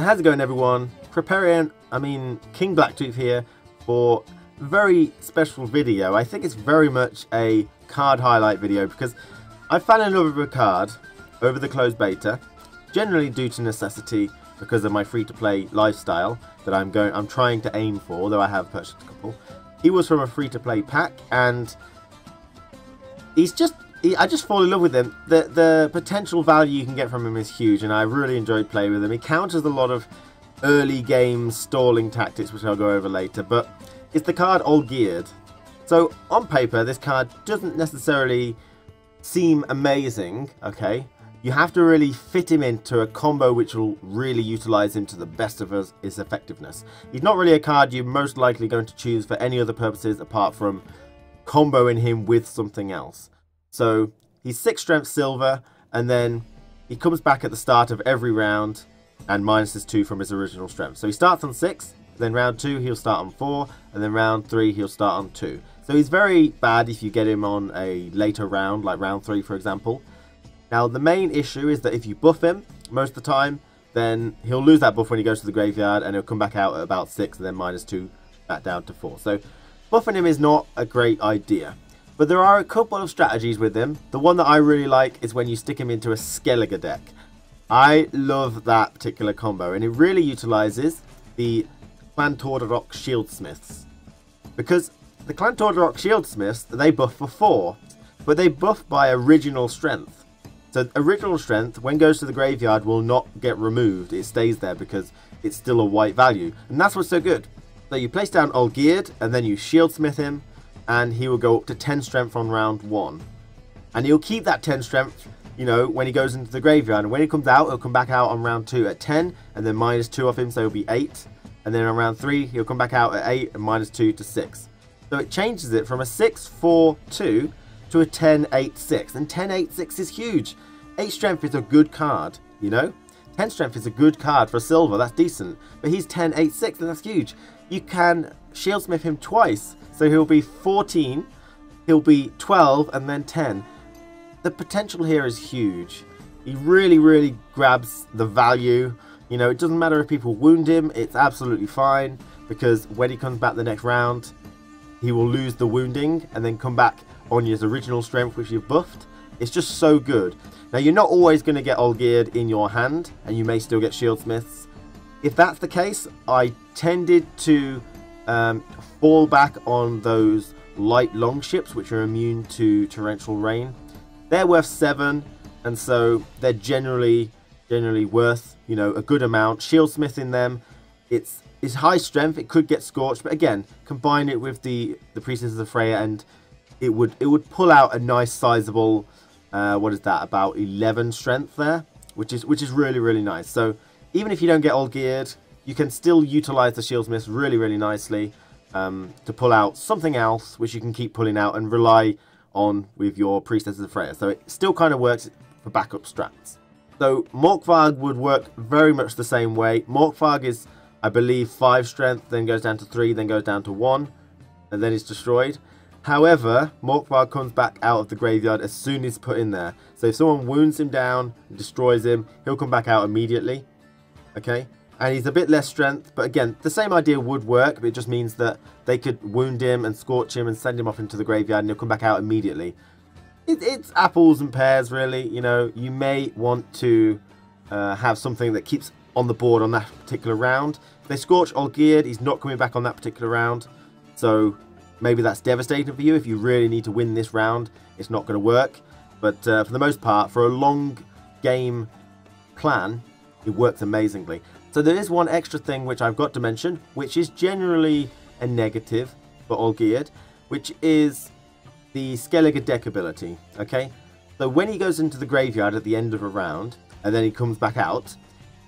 How's it going, everyone? Preparing, King Blacktooth here for a very special video. I think it's very much a card highlight video because I fell in love with a card over the closed beta, generally due to necessity because of my free-to-play lifestyle that I'm trying to aim for, although I have purchased a couple. He was from a free-to-play pack, and I just fall in love with him. The potential value you can get from him is huge, and I really enjoyed playing with him. He counters a lot of early game stalling tactics, which I'll go over later, but it's the card Olgierd. So on paper, this card doesn't necessarily seem amazing, okay? You have to really fit him into a combo which will really utilize him to the best of his effectiveness. He's not really a card you're most likely going to choose for any other purposes apart from comboing him with something else. So he's 6 strength silver, and then he comes back at the start of every round and minuses 2 from his original strength. So he starts on 6, then round 2 he'll start on 4, and then round 3 he'll start on 2. So he's very bad if you get him on a later round, like round 3 for example. Now the main issue is that if you buff him most of the time, then he'll lose that buff when he goes to the graveyard, and he'll come back out at about 6 and then -2 back down to 4. So buffing him is not a great idea. But there are a couple of strategies with him. The one that I really like is when you stick him into a Skellige deck. I love that particular combo, and it really utilizes the Clan-Tordarok Shieldsmiths. Because the Clan-Tordarok Shieldsmiths, they buff for 4, but they buff by original strength. So original strength, when goes to the graveyard, will not get removed. It stays there because it's still a white value. And that's what's so good. So you place down Olgierd, and then you Shieldsmith him, and he will go up to 10 strength on round 1. And he'll keep that 10 strength, you know, when he goes into the graveyard. And when he comes out, he'll come back out on round 2 at 10, and then -2 off him, so he'll be 8. And then on round 3, he'll come back out at 8 and -2 to 6. So it changes it from a 6-4-2 to a 10-8-6. And 10-8-6 is huge. 8 strength is a good card, you know? 10 strength is a good card for silver, that's decent. But he's 10-8-6, and that's huge. You can Shieldsmith him twice. So he'll be 14, he'll be 12, and then 10. The potential here is huge. He really grabs the value. You know, it doesn't matter if people wound him, it's absolutely fine. Because when he comes back the next round, he will lose the wounding and then come back on his original strength, which you've buffed. It's just so good. Now, you're not always going to get Olgierd in your hand, and you may still get Shieldsmiths. If that's the case, I tended to fall back on those light longships which are immune to torrential rain. They're worth 7, and so they're generally worth, you know, a good amount. Shieldsmith in them, it's high strength, it could get scorched, but again, combine it with the Priestesses of Freya, and it would pull out a nice sizable what is that, about 11 strength there, which is really nice. So even if you don't get Olgierd, you can still utilize the Shieldsmiths really nicely to pull out something else which you can keep pulling out and rely on with your Priestesses of Freya. So it still kind of works for backup strats. So Morkvarg would work very much the same way. Morkvarg is, I believe, 5 strength, then goes down to 3, then goes down to 1, and then it's destroyed. However, Morkvarg comes back out of the graveyard as soon as he's put in there. So if someone wounds him down, destroys him, he'll come back out immediately. Okay? And he's a bit less strength, but again, the same idea would work, but it just means that they could wound him and scorch him and send him off into the graveyard, and he'll come back out immediately. It's apples and pears, really. You know, you may want to have something that keeps on the board on that particular round. If they scorch Olgierd, he's not coming back on that particular round, so maybe that's devastating for you. If you really need to win this round, it's not going to work. But for the most part, for a long game plan, it works amazingly. So there is one extra thing which I've got to mention, which is generally a negative for Olgierd, which is the Skellige deck ability, okay? So when he goes into the graveyard at the end of a round, and then he comes back out,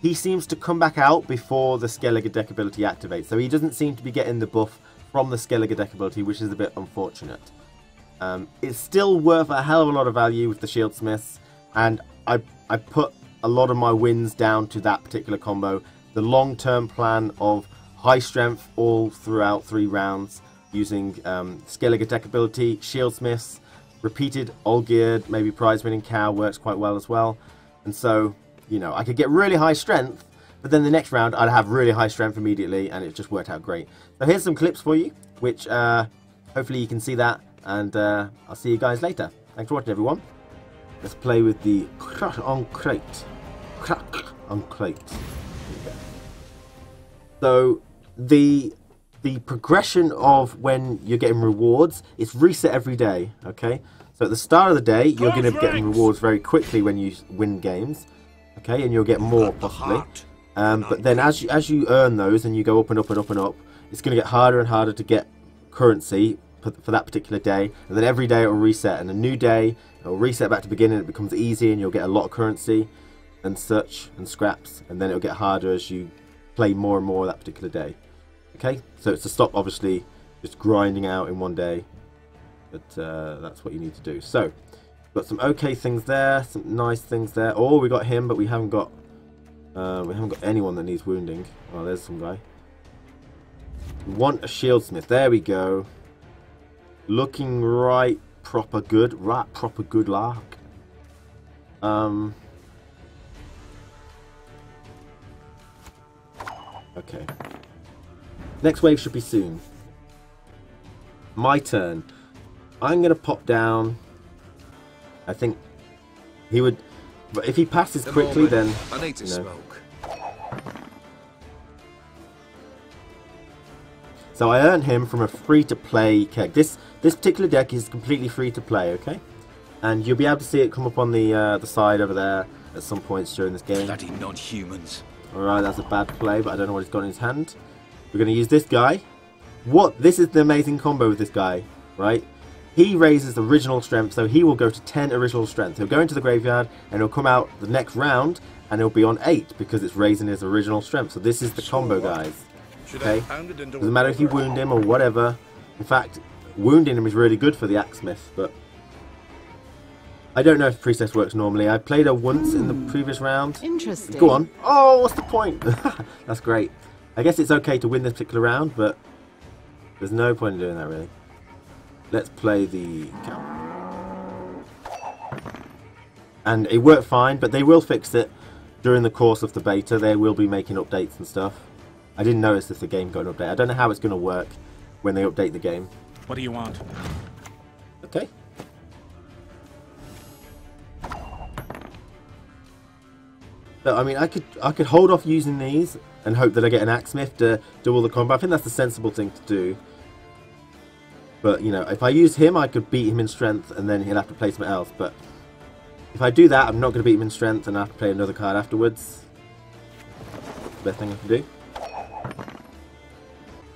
he seems to come back out before the Skellige deck ability activates. So he doesn't seem to be getting the buff from the Skellige deck ability, which is a bit unfortunate. It's still worth a hell of a lot of value with the Shieldsmiths, and I put a lot of my wins down to that particular combo. The long-term plan of high strength all throughout 3 rounds using Skellige deck ability, Shieldsmiths, repeated Olgierd, maybe prize winning cow works quite well as well. And so, you know, I could get really high strength, But then the next round, I'd have really high strength immediately, and it just worked out great. So here's some clips for you, which hopefully you can see that, and I'll see you guys later. Thanks for watching, everyone. Let's play with the crack on crate. Crack on crate. So the progression of when you're getting rewards, it's reset every day, okay? So at the start of the day, you're going to be getting rewards very quickly when you win games, okay? And you'll get more possibly. But then as you earn those and you go up and up and up and up, it's going to get harder and harder to get currency for that particular day. And then every day it will reset, and a new day it will reset back to the beginning. It becomes easy, and you'll get a lot of currency and such and scraps. And then it'll get harder as you play more and more that particular day. Okay, so it's to stop obviously just grinding out in one day, but that's what you need to do. So got some okay things there, some nice things there. Oh, we got him, but we haven't got anyone that needs wounding. Oh, there's some guy. We want a shieldsmith. There we go. Looking right proper good, lark. Okay. Next wave should be soon. My turn. I'm going to pop down. I think he would... But if he passes quickly, then... I need to smoke. So I earned him from a free-to-play keg. This particular deck is completely free-to-play, okay? And you'll be able to see it come up on the side over there at some points during this game. Bloody non-humans. Alright, that's a bad play, but I don't know what he's got in his hand. We're going to use this guy. This is the amazing combo with this guy, right? He raises the original strength, so he will go to 10 original strength. He'll go into the graveyard, and he'll come out the next round, and he'll be on 8, because it's raising his original strength. So this is the combo, guys. Okay? Doesn't matter if you wound him or whatever. In fact, wounding him is really good for the Axesmith, but... I don't know if Priestess works normally. I played her once in the previous round. Interesting. Go on. Oh, what's the point? That's great. I guess it's okay to win this particular round, but there's no point in doing that, really. Let's play the count. And it worked fine, but they will fix it during the course of the beta. They will be making updates and stuff. I didn't notice if the game got an update. I don't know how it's going to work when they update the game. What do you want? Okay. So, I mean, I could hold off using these and hope that I get an Axesmith to do all the combat. I think that's the sensible thing to do. But, you know, if I use him, I could beat him in strength, and then he'll have to play something else. But if I do that, I'm not going to beat him in strength, and I have to play another card afterwards. Best thing I can do.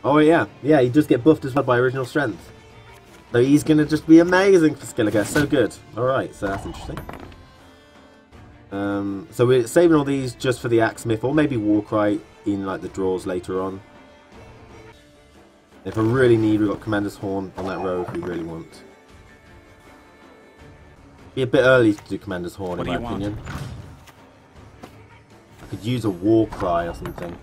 Oh, yeah. Yeah, he does get buffed as well by original strength. So he's going to just be amazing for Skellige. So good. Alright, so that's interesting. So we're saving all these just for the Axesmith, or maybe Warcry in like the draws later on. If I really need, we've got Commander's Horn on that row if we really want. Be a bit early to do Commander's Horn in my opinion. I could use a Warcry or something.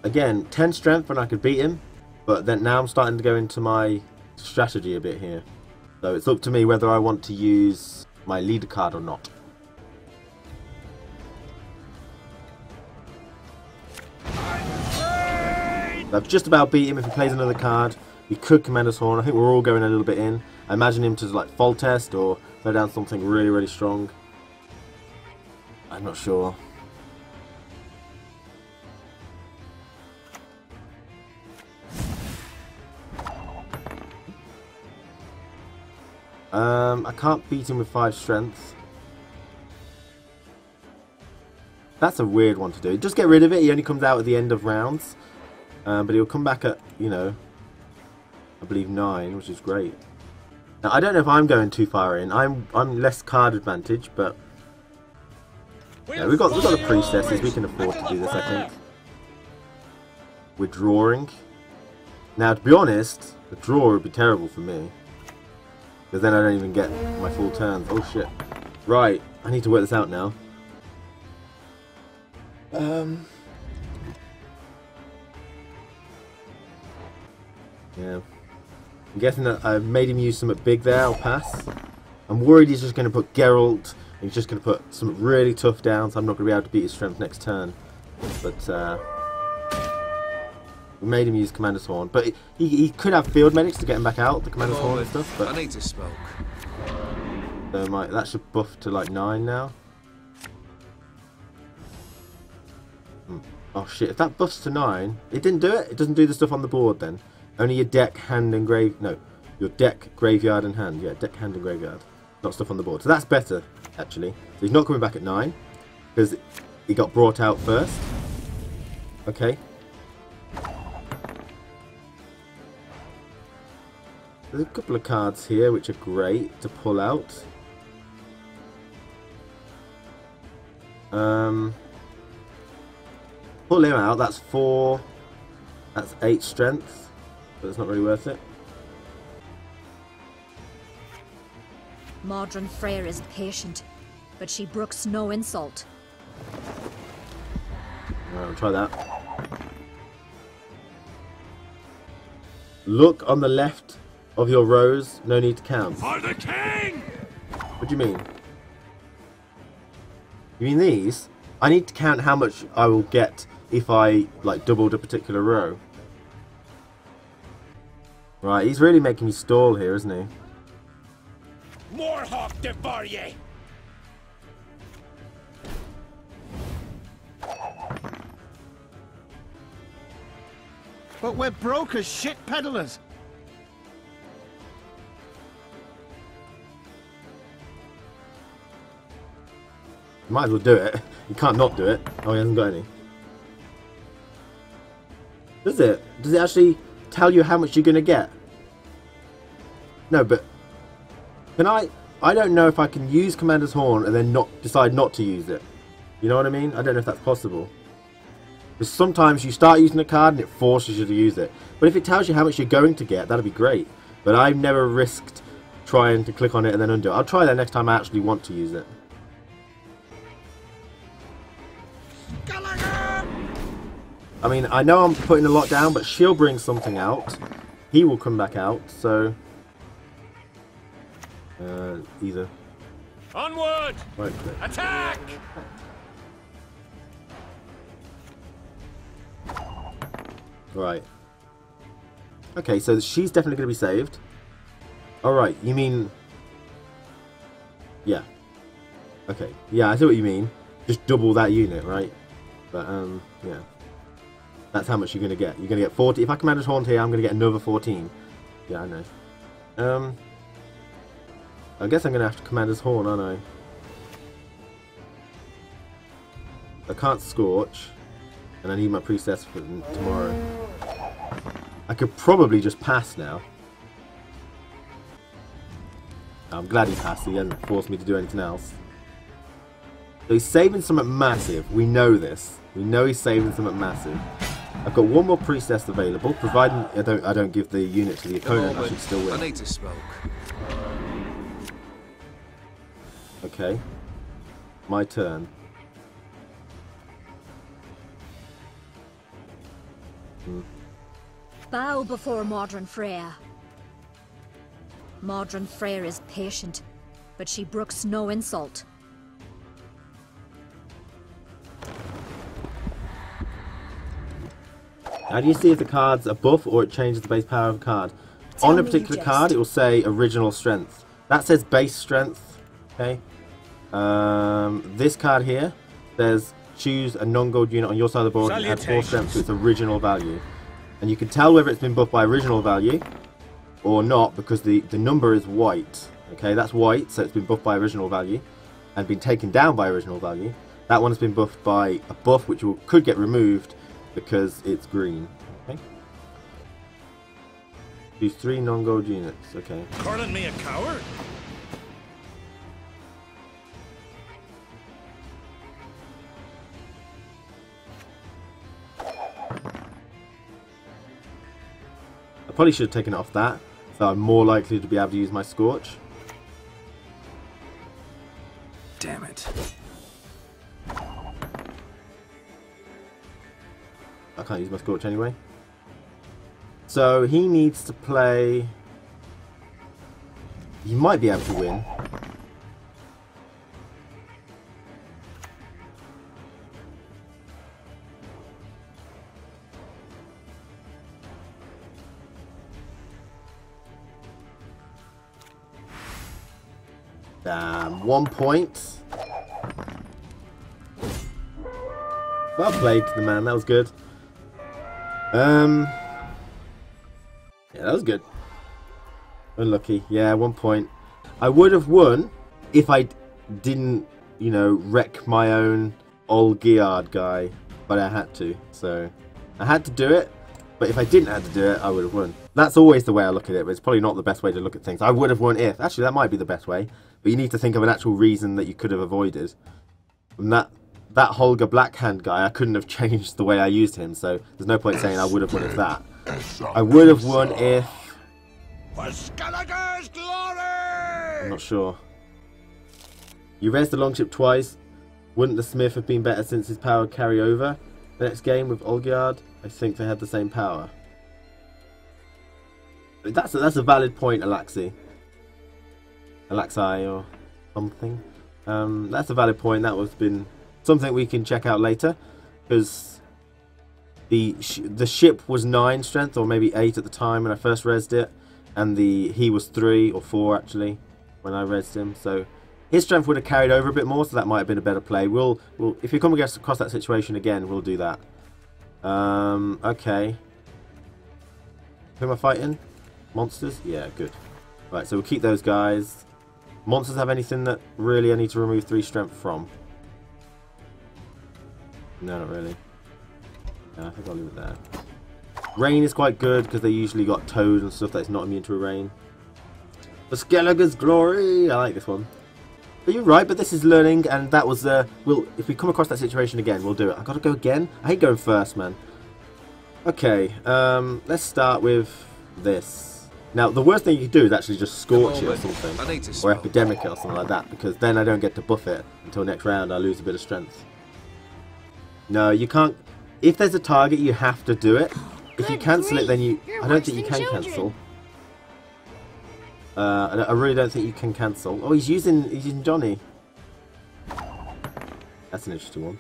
Again, 10 strength and I could beat him, but then now I'm starting to go into my strategy a bit here. So it's up to me whether I want to use my leader card or not. I've just about beat him. If he plays another card, we could Commander's Horn. I think we're all going a little bit in. I imagine him to like fall test or throw down something really, really strong. I'm not sure. I can't beat him with 5 strength. That's a weird one to do. Just get rid of it. He only comes out at the end of rounds. But he'll come back at, you know, I believe 9, which is great. Now, I don't know if I'm going too far in. I'm less card advantage, but yeah, we've got the priestesses. We can afford to do this, I think. We're drawing. Now, to be honest, the draw would be terrible for me, because then I don't even get my full turns. Oh shit! Right, I need to work this out now. Yeah. I'm guessing that I made him use something big there. I'll pass. I'm worried he's just going to put Geralt. He's just going to put some really tough down, so I'm not going to be able to beat his strength next turn. But we made him use Commander's Horn. But he could have field medics to get him back out, the Commander's Horn and stuff. But I need to smoke. so that should buff to like 9 now. Oh shit, if that buffs to 9, it didn't do it? It doesn't do the stuff on the board then? Only your deck, hand and your deck, graveyard and hand. Yeah, deck, hand and graveyard. Not stuff on the board. So that's better, actually. So he's not coming back at 9, because he got brought out first. Okay. There's a couple of cards here which are great to pull out. Pull him out, that's 4, that's 8 strength, but it's not really worth it. Modron Freyr is patient, but she brooks no insult. I'll try that. Look on the left of your rows, no need to count. For the king! What do you mean? You mean these? I need to count how much I will get if I like doubled a particular row. Right, he's really making me stall here, isn't he? Moorhawk de Varye! But we're broke as shit peddlers. Might as well do it. You can't not do it. Oh, he hasn't got any. Does it? Does it actually tell you how much you're going to get? No, but can I don't know if I can use Commander's Horn and then decide not to use it. You know what I mean? I don't know if that's possible. Because sometimes you start using a card and it forces you to use it. But if it tells you how much you're going to get, that'd be great. But I've never risked trying to click on it and then undo it. I'll try that next time I actually want to use it. I mean, I know I'm putting a lot down, but she'll bring something out. He will come back out, so... either. Onward! Right, Attack! right. Okay, so she's definitely going to be saved. Alright, you mean... Yeah. Okay, yeah, I see what you mean. Just double that unit, right? But, yeah. That's how much you're going to get. You're going to get 40. If I Commander's Horn here, I'm going to get another 14. Yeah, I know. I guess I'm going to have to Commander's Horn, aren't I? I can't Scorch. And I need my Priestess for tomorrow. I could probably just pass now. I'm glad he passed. He hasn't forced me to do anything else. So he's saving something massive. We know this. We know he's saving something massive. I've got one more Priestess available, providing I don't give the unit to the opponent. I should still win. I need to smoke. Okay. My turn. Bow before Modron Freyr. Modron Freyr is patient, but she brooks no insult. How do you see if the card's a buff or it changes the base power of a card? On a particular card, it will say original strength. That says base strength. Okay. This card here says choose a non-gold unit on your side of the board and add 4 strength to its original value. And you can tell whether it's been buffed by original value or not because the number is white. Okay, that's white, so it's been buffed by original value and been taken down by original value. That one has been buffed by a buff which could get removed because it's green. Okay. Use 3 non-gold units. Okay. Calling me a coward? I probably should have taken it off that, so I'm more likely to be able to use my Scorch. Damn it. I can't use my Scorch anyway. So he needs to play... He might be able to win. Damn, 1 point. Well played to the man, that was good. Yeah, that was good. Unlucky. Yeah, 1 point. I would have won if I didn't, you know, wreck my own Olgierd guy, but I had to. So I had to do it, but if I didn't have to do it, I would have won. That's always the way I look at it, but it's probably not the best way to look at things. I would have won if. Actually, that might be the best way, but you need to think of an actual reason that you could have avoided. And that Holger Blackhand guy, I couldn't have changed the way I used him, so there's no point saying I would have won if that. I would have won if... For Skellige's glory! I'm not sure. You raised the longship twice. Wouldn't the Smith have been better since his power carry over? The next game with Olgierd, I think they had the same power. That's a valid point, Alaxi or something. That's a valid point. That was been something we can check out later, because the ship was 9 strength, or maybe 8 at the time when I first rezzed it, and he was 3 or 4 actually when I rezzed him. So his strength would have carried over a bit more, so that might have been a better play. We'll if you come across that situation again, we'll do that. Okay. Who am I fighting? Monsters? Yeah, good. Right, so we'll keep those guys. Monsters have anything that really I need to remove 3 strength from? No, not really. No, I think I'll leave it there. Rain is quite good because they usually got toad and stuff that's not immune to a rain. For Skellige's glory! I like this one. But you're right, but this is learning, and that was if we come across that situation again, we'll do it. I gotta go again? I hate going first, man. Okay, let's start with this. Now, the worst thing you could do is actually just scorch it or something, or epidemic it or something like that, because then I don't get to buff it until next round. I lose a bit of strength. No, you can't. If there's a target, you have to do it. If you cancel it, then I don't think you can cancel. I really don't think you can cancel. Oh, he's using Johnny. That's an interesting one.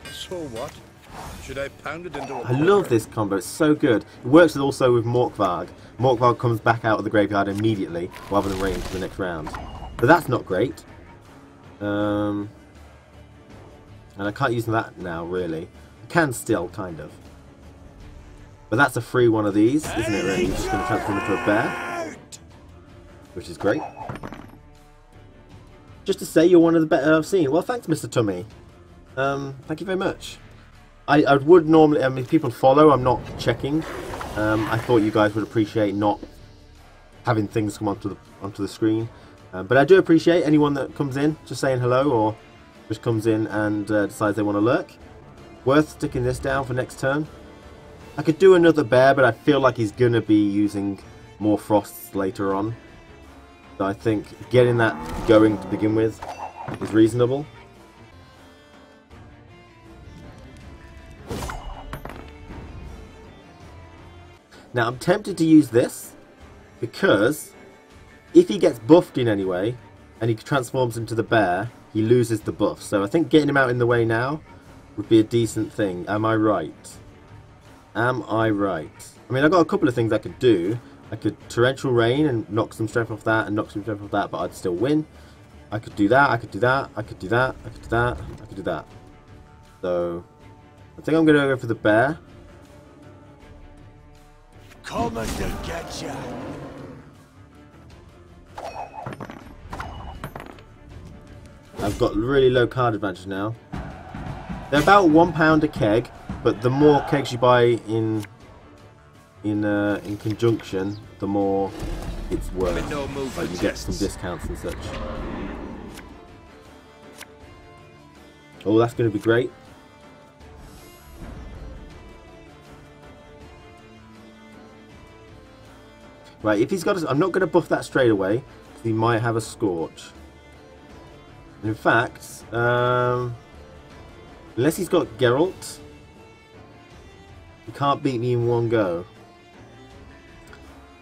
So what? Should I pound it into a... I love this combo, it's so good. It works also with Morkvarg. Morkvarg comes back out of the graveyard immediately, rather than waiting for the next round. But that's not great. And I can't use that now, really. I can still, kind of. But that's a free one of these, isn't it, really? You're just going to transform into a bear. Which is great. Just to say, you're one of the better I've seen. Well, thanks, Mr. Tummy. Thank you very much. I would normally, I mean, people follow, I'm not checking. I thought you guys would appreciate not having things come onto the screen. But I do appreciate anyone that comes in, just saying hello, or just comes in and decides they want to lurk. Worth sticking this down for next turn. I could do another bear, but I feel like he's going to be using more frosts later on. So I think getting that going to begin with is reasonable. Now I'm tempted to use this, because if he gets buffed in any way, and he transforms into the bear, he loses the buff. So I think getting him out in the way now would be a decent thing. Am I right? Am I right? I mean, I've got a couple of things I could do. I could Torrential Rain and knock some strength off that, and knock some strength off that, but I'd still win. I could do that, I could do that, I could do that, I could do that, I could do that. So I think I'm going to go for the bear. Coming to get ya. I've got really low card advantage now. They're about £1 a keg, but the more kegs you buy in conjunction, the more it's worth. Like you get some discounts and such. Oh, that's going to be great. Right, if he's got I'm not going to buff that straight away, because he might have a Scorch. And in fact, unless he's got Geralt, he can't beat me in one go.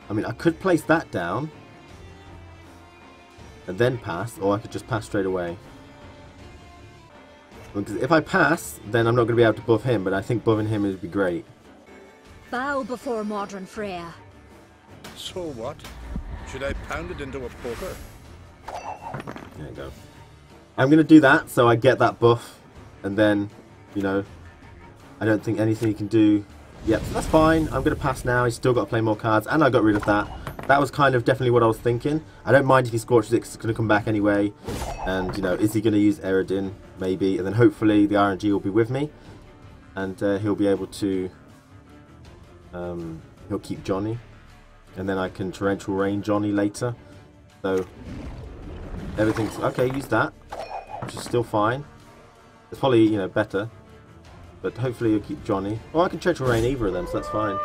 I mean, I could place that down, and then pass, or I could just pass straight away. Because if I pass, then I'm not going to be able to buff him, but I think buffing him would be great. Bow before modern Freya. So what? Should I pound it into a poker? There you go. I'm going to do that so I get that buff. And then, you know, I don't think anything he can do. Yep, so that's fine. I'm going to pass now. He's still got to play more cards. And I got rid of that. That was kind of definitely what I was thinking. I don't mind if he scorches it because it's going to come back anyway. And, you know, is he going to use Eredin? Maybe. And then hopefully the RNG will be with me. And he'll be able to... he'll keep Johnny. And then I can Torrential Rain Johnny later. So, everything's... Okay, use that. Which is still fine. It's probably, you know, better. But hopefully you'll keep Johnny. Or I can Torrential Rain either of them, so that's fine.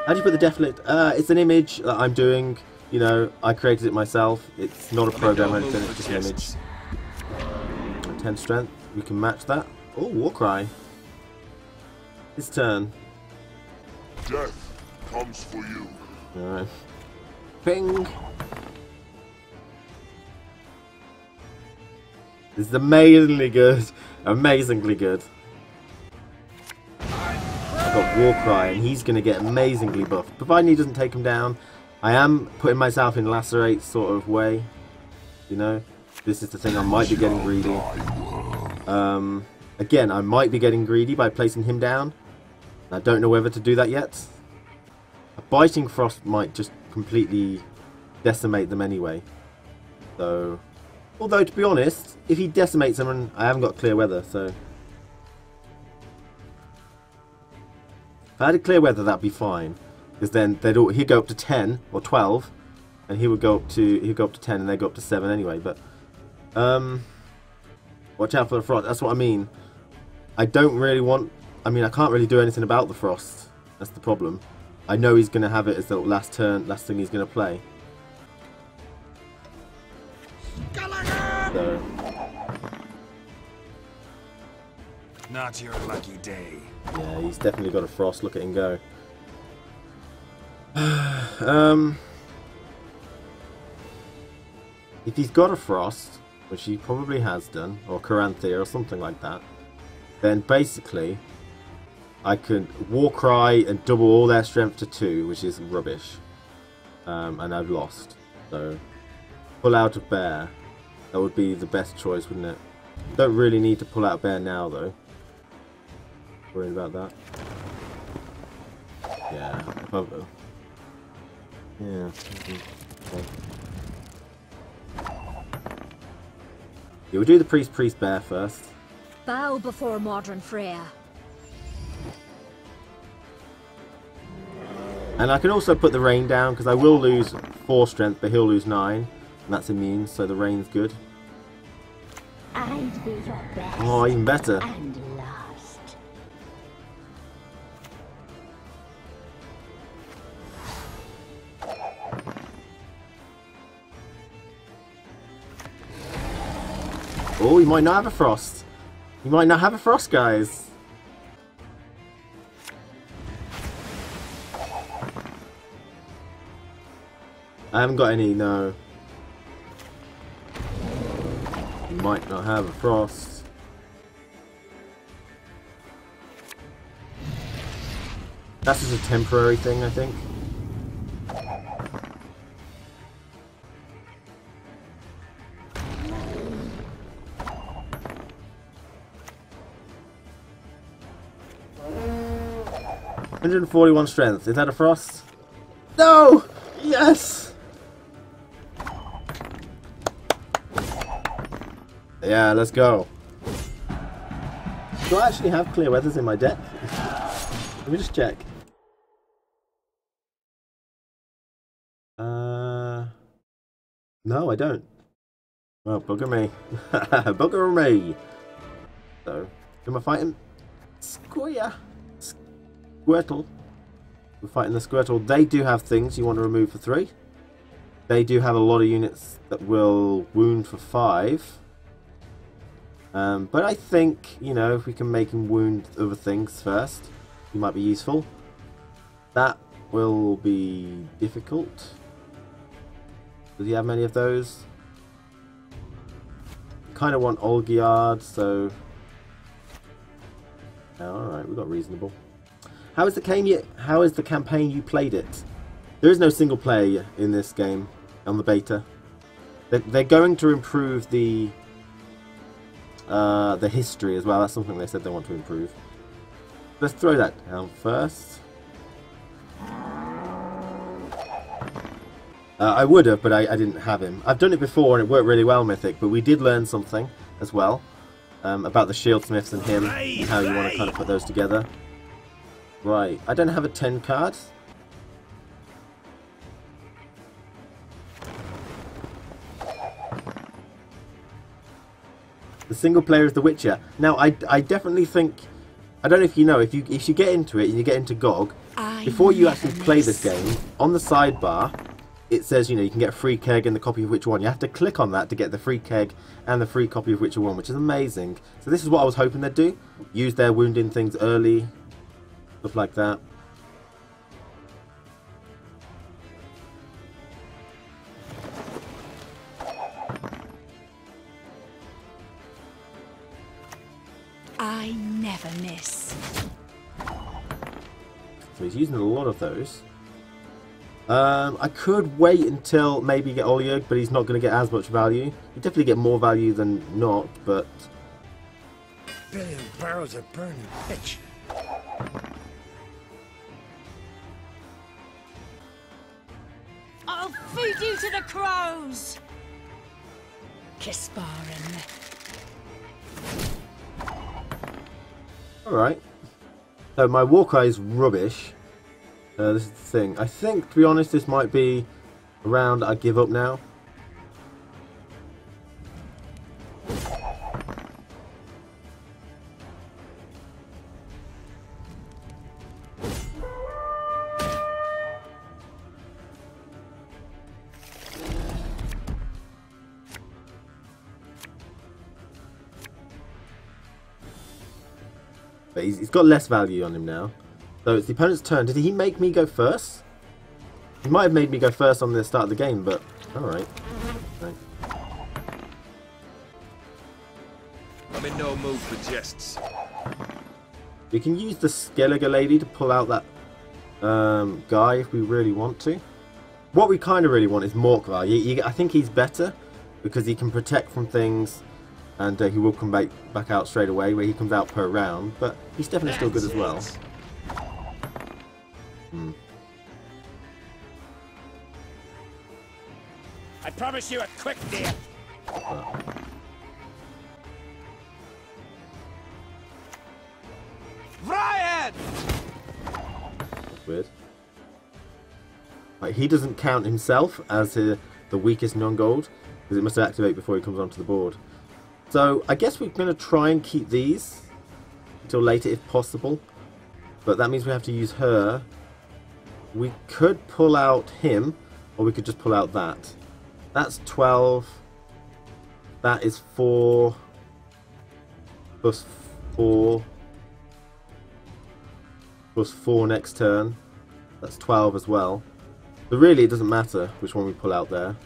How do you put the Definite? It's an image that I'm doing. You know, I created it myself. It's not a program or anything, it's just an image. 10 strength. We can match that. Oh, Warcry. His turn. Death comes for you. Alright. Ping! This is amazingly good. Amazingly good. I've got Warcry and he's going to get amazingly buffed. Providing he doesn't take him down. I am putting myself in Lacerate sort of way. You know? This is the thing, I might be getting greedy. Again, I might be getting greedy by placing him down. I don't know whether to do that yet. A Biting Frost might just completely decimate them anyway. So... Although, to be honest, if he decimates them, and I haven't got clear weather, so... If I had a clear weather, that'd be fine. Because then he'd go up to 10 or 12, and he'd go up to 10, and they'd go up to 7 anyway. But watch out for the frost. That's what I mean. I don't really want... I mean, I can't really do anything about the frost. That's the problem. I know he's going to have it as the last thing he's going to play. So. Not your lucky day. Yeah, he's definitely got a frost. Look at him go. If he's got a frost, which he probably has done, or Caranthea or something like that, then basically I could Warcry and double all their strength to 2, which is rubbish. And I've lost. So pull out a bear. That would be the best choice, wouldn't it? Don't really need to pull out a bear now, though. Worried about that. Yeah. Yeah. Okay. Yeah, we'll do the priest bear first. Bow before modern Freya. And I can also put the rain down because I will lose 4 strength, but he'll lose 9, and that's immune, so the rain's good. I'd be your best. Oh, even better. And last. Oh, he might not have a frost. He might not have a frost, guys. I haven't got any, no. He might not have a frost. That's just a temporary thing, I think. $141 strength. Is that a frost? No! Yes! Yeah, let's go. Do I actually have clear weathers in my deck? Let me just check. No, I don't. Oh, bugger me. Bugger me. So, am I fighting? Squirtle. We're fighting the Squirtle. They do have things you want to remove for 3. They do have a lot of units that will wound for 5. But I think, you know, if we can make him wound other things first, he might be useful. That will be difficult. Does he have many of those? Kind of want Olgierd, so... Alright, we got reasonable. How is the campaign you played it? There is no single player in this game on the beta. They're going to improve the history as well. That's something they said they want to improve. Let's throw that down first. I would have, but I didn't have him. I've done it before and it worked really well, Mythic, but we did learn something as well about the Shieldsmiths and him, and how you want to kind of put those together. Right, I don't have a 10 card. The single player is The Witcher. Now, I definitely think, I don't know if you know, if you get into it and you get into GOG, before you actually play this game, on the sidebar, it says, you know, you can get a free keg and the copy of Witcher 1. You have to click on that to get the free keg and the free copy of Witcher 1, which is amazing. So this is what I was hoping they'd do. Use their wounding things early, stuff like that. I never miss. So he's using a lot of those. I could wait until maybe get Olgierd, but he's not going to get as much value. You definitely get more value than not, but... Billion barrels of burning pitch. I'll feed you to the crows! Kisparin. Alright. So my Warcry is rubbish. This is the thing. I think, to be honest, this might be a round I give up now. But he's got less value on him now. So it's the opponent's turn. Did he make me go first? He might have made me go first on the start of the game, but alright. Right. I'm in no mood for jests. We can use the Skellige lady to pull out that guy if we really want to. What we kind of really want is Morkvar. I think he's better because he can protect from things, and he will come back out straight away, where he comes out per round, but he's definitely still good as well. I promise you a quick death. Ryan! That's weird. Like, he doesn't count himself as the weakest non-gold, because it must activate before he comes onto the board. So I guess we're going to try and keep these until later if possible, but that means we have to use her. We could pull out him, or we could just pull out that. That's 12. That is 4 plus 4 plus 4 next turn. That's 12 as well. But really, it doesn't matter which one we pull out there.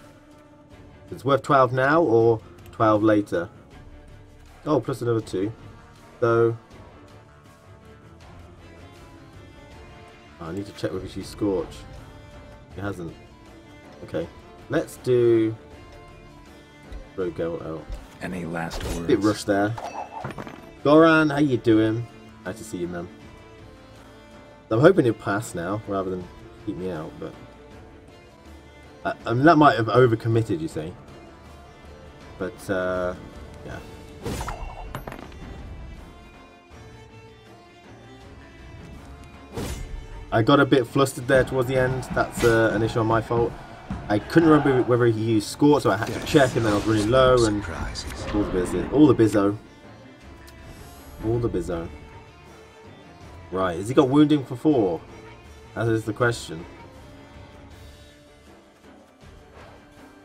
It's worth 12 now or 12 later. Oh, plus another 2. So I need to check whether she's Scorch. It hasn't. Okay. Let's do throw Geralt out. Any last words? Bit rushed there. Goran, how you doing? Nice to see you, man. I'm hoping he'll pass now rather than keep me out, but I mean, that might have overcommitted, you see. But yeah. I got a bit flustered there towards the end. That's an issue on my fault. I couldn't remember whether he used Scorch, so I had to check, and then I was running low, and all the bizzo. All the bizzo. Right, has he got wounding for 4? That is the question.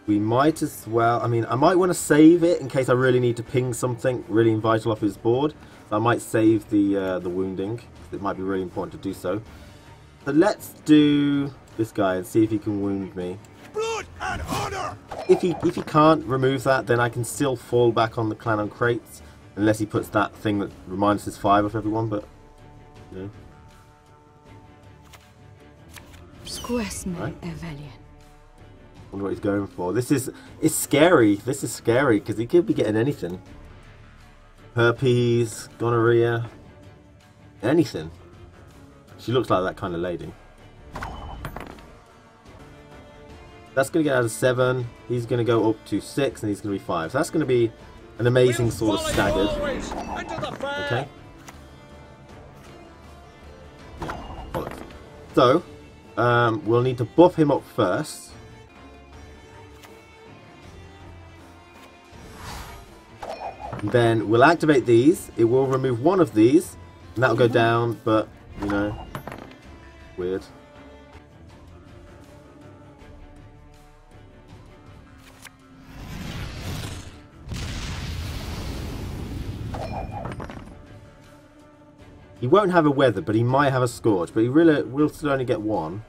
We might as well, I mean, I might want to save it in case I really need to ping something really vital off his board. So I might save the wounding. It might be really important to do so. So let's do this guy and see if he can wound me. Blood and honor! If he can't remove that, then I can still fall back on the clan on crates, unless he puts that thing that reminds us 5 of everyone, but you know. Squesme Right. Evelian. Wonder what he's going for. It's scary. This is scary because he could be getting anything. Herpes, gonorrhea, anything. She looks like that kind of lady. That's going to get out of 7. He's going to go up to 6 and he's going to be 5. So that's going to be an amazing sort of staggered. Okay. Yeah, bollocks. So, we'll need to buff him up first. Then we'll activate these. It will remove one of these. And that'll go down, but, you know, weird. He won't have a weather, but he might have a scorch. But he really will still only get 1.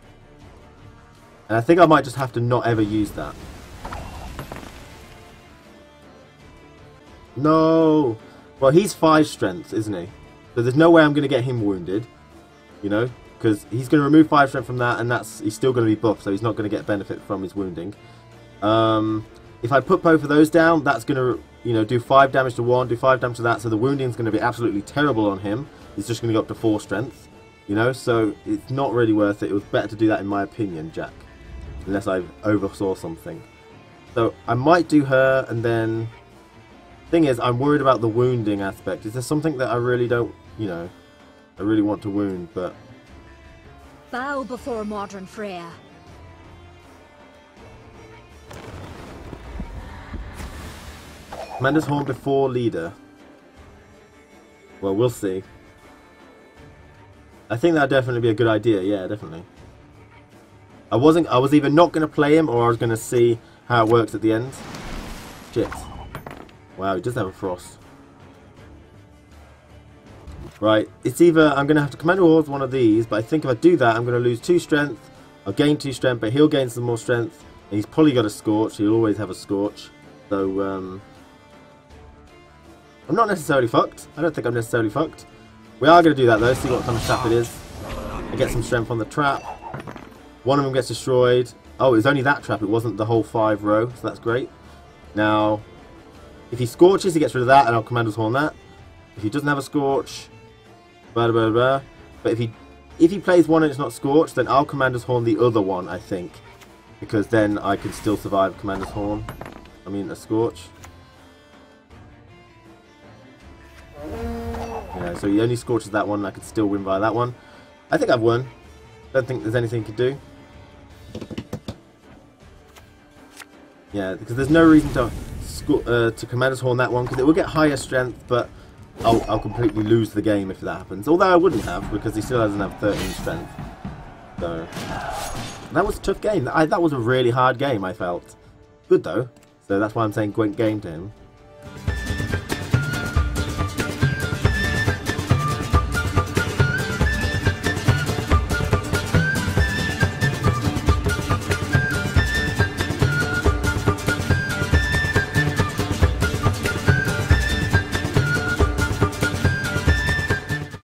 And I think I might just have to not ever use that. No! Well, he's 5 strength, isn't he? So there's no way I'm going to get him wounded. You know? Because he's going to remove 5 strength from that, and he's still going to be buffed, so he's not going to get benefit from his wounding. If I put both of those down, that's going to, you know, do 5 damage to one, do 5 damage to that, so the wounding's going to be absolutely terrible on him. He's just going to go up to 4 strength. You know? So it's not really worth it. It was better to do that, in my opinion, Jack. Unless I oversaw something. So I might do her, and then... Thing is, I'm worried about the wounding aspect. Is there something that I really don't, you know, I really want to wound, but... Bow before modern Freya. Commander's Horn before leader. Well, we'll see. I think that'd definitely be a good idea, yeah, definitely. I was either not going to play him, or I was going to see how it works at the end. Shit. Wow, he does have a frost. Right, it's either I'm going to have to command towards one of these, but I think if I do that, I'm going to lose 2 strength. I'll gain 2 strength, but he'll gain some more strength. And he's probably got a scorch. He'll always have a scorch. So, I'm not necessarily fucked. I don't think I'm necessarily fucked. We are going to do that though, see what kind of trap it is. I get some strength on the trap. One of them gets destroyed. Oh, it was only that trap. It wasn't the whole 5 row, so that's great. Now... If he scorches, he gets rid of that, and I'll Commander's Horn that. If he doesn't have a scorch, blah blah blah. But if he plays one and it's not scorched, then I'll Commander's Horn the other one, I think, because then I can still survive Commander's Horn. I mean a scorch. Yeah, so he only scorches that one, and I could still win by that one. I think I've won. Don't think there's anything he could do. Yeah, because there's no reason to Commander's Horn that one, because it will get higher strength, but I'll completely lose the game if that happens. Although I wouldn't have, because he still doesn't have 13 strength. So that was a tough game. That was a really hard game, I felt. Good though. So that's why I'm saying Gwent game to him.